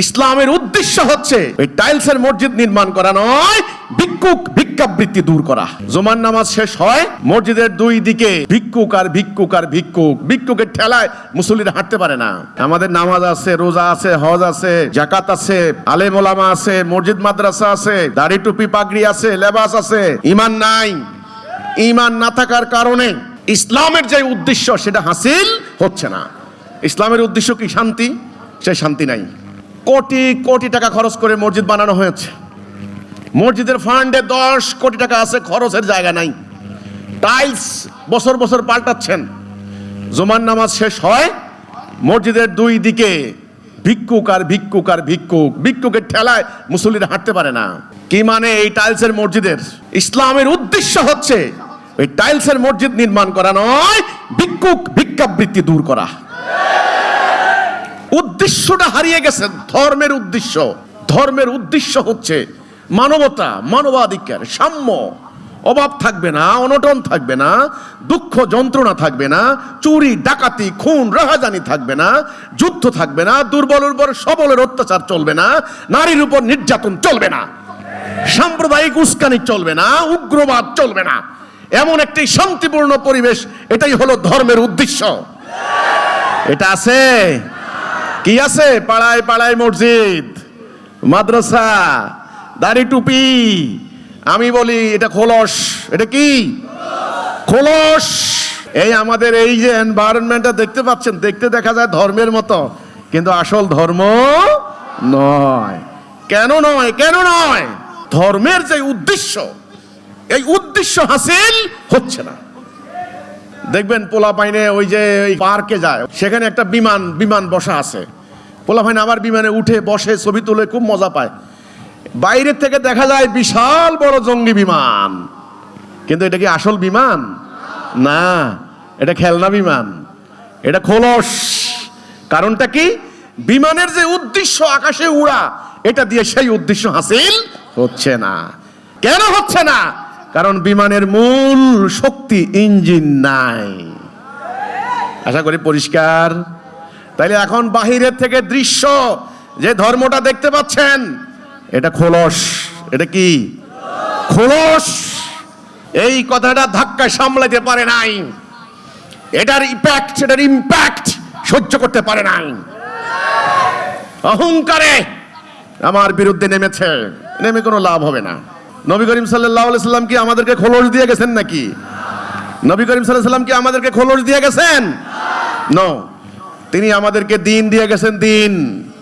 ইসলামের উদ্দেশ্য হচ্ছে ওই টাইলসের মসজিদ নির্মাণ করা নয়, ভিক্ষুক ভিক্ষাবৃত্তি দূর করা। জুমার নামাজ শেষ হয়, মসজিদের দুই দিকে ভিক্ষুক আর ভিক্ষুক আর ভিক্ষুক, ভিক্ষুকের ঠেলায় মুসল্লিরা হাঁটতে পারে না। আমাদের নামাজ আছে, রোজা আছে, হজ আছে, যাকাত আছে, আলেম ওলামা আছে, মসজিদ মাদ্রাসা আছে, দাড়ি টুপি পাগড়ি আছে, লেবাস আছে, ঈমান নাই। ঈমান না থাকার কারণে ইসলামের যে উদ্দেশ্য সেটা হাসিল হচ্ছে না। ইসলামের উদ্দেশ্য কি? শান্তি। সেই শান্তি নাই। কোটি কোটি টাকা খরচ করে মসজিদ বানানো হয়েছে, মসজিদের ফান্ডে 10 কোটি টাকা আছে, খরচের জায়গা নাই। টাইলস বছর বছর পাল্টাচ্ছেন। জুমার নামাজ শেষ হয়, মসজিদের দুই দিকে ভিক্ষুক আর ভিক্ষুক আর ভিক্ষুক, ভিক্ষুকের ঠেলায় মুসল্লিরা হাঁটতে পারে না। কি মানে এই টাইলসের মসজিদের? ইসলামের উদ্দেশ্য হচ্ছে ওই টাইলসের মসজিদ নির্মাণ করা নয়, ভিক্ষুক ভিক্ষাবৃত্তি দূর করা। উদ্দেশ্যটা হারিয়ে গেছে। ধর্মের উদ্দেশ্য হচ্ছে মানবতা, মানবাধিকার, সাম্য। অভাব থাকবে না, অনটন থাকবে না, দুঃখ যন্ত্রণা থাকবে না, চুরি ডাকাতি খুন রাহাজানি থাকবে না, যুদ্ধ থাকবে না, দুর্বলের উপর সবলের অত্যাচার চলবে না, নারীর উপর নির্যাতন চলবে না, সাম্প্রদায়িক উস্কানি চলবে না, উগ্রবাদ চলবে না। এমন একটি শান্তিপূর্ণ পরিবেশ, এটাই হলো ধর্মের উদ্দেশ্য। এটা আছে? কি আছে? পাড়ায় পাড়ায় মসজিদ, মাদ্রাসা, দাড়ি টুপি। আমি বলি এটা খোলস। এটা কি খোলস? এই আমাদের এই যে এনভায়রনমেন্টটা দেখতে পাচ্ছেন, দেখতে দেখা যায় ধর্মের মতো, কিন্তু আসল ধর্ম নয়। কেন নয়? কেন নয়? ধর্মের যে উদ্দেশ্য, এই উদ্দেশ্য হাসিল হচ্ছে না। দেখবেন পোলা পাইনে ওই যে পার্কে যায়, সেখানে একটা বিমান বসা আছে। পোলা পাইনে আবার বিমানে উঠে বসে, ছবি তুলে খুব মজা পায়। বাইরের থেকে দেখা যায় বিশাল বড় জঙ্গি বিমান, কিন্তু এটা কি আসল বিমান? না, এটা খেলনা বিমান, এটা খোলস। কারণটা কি? বিমানের যে উদ্দেশ্য আকাশে উড়া, এটা দিয়ে সেই উদ্দেশ্য হাসিল হচ্ছে না। কেন হচ্ছে না? কারণ বিমানের মূল শক্তি ইঞ্জিন নাই। আশা করি পরিষ্কার। তাইলে এখন বাহিরের থেকে দৃশ্য যে ধর্মটা দেখতে পাচ্ছেন, এটা খোলস। এটা কি খোলস? এই কথাটা ধাক্কা সামলাতে পারে নাই, এটার ইম্প্যাক্ট সহ্য করতে পারে নাই। অহংকারে আমার বিরুদ্ধে নেমে কোনো লাভ হবে না। নবী করিম সাল্লাল্লাহু আলাইহি সাল্লাম কি আমাদেরকে খোলস দিয়ে গেছেন নাকি? নবী করিম সাল্লাল্লাহু আলাইহি সাল্লাম কি আমাদেরকে খোলস দিয়ে গেছেন? নো, তিনি আমাদেরকে দিন দিয়ে গেছেন। দিন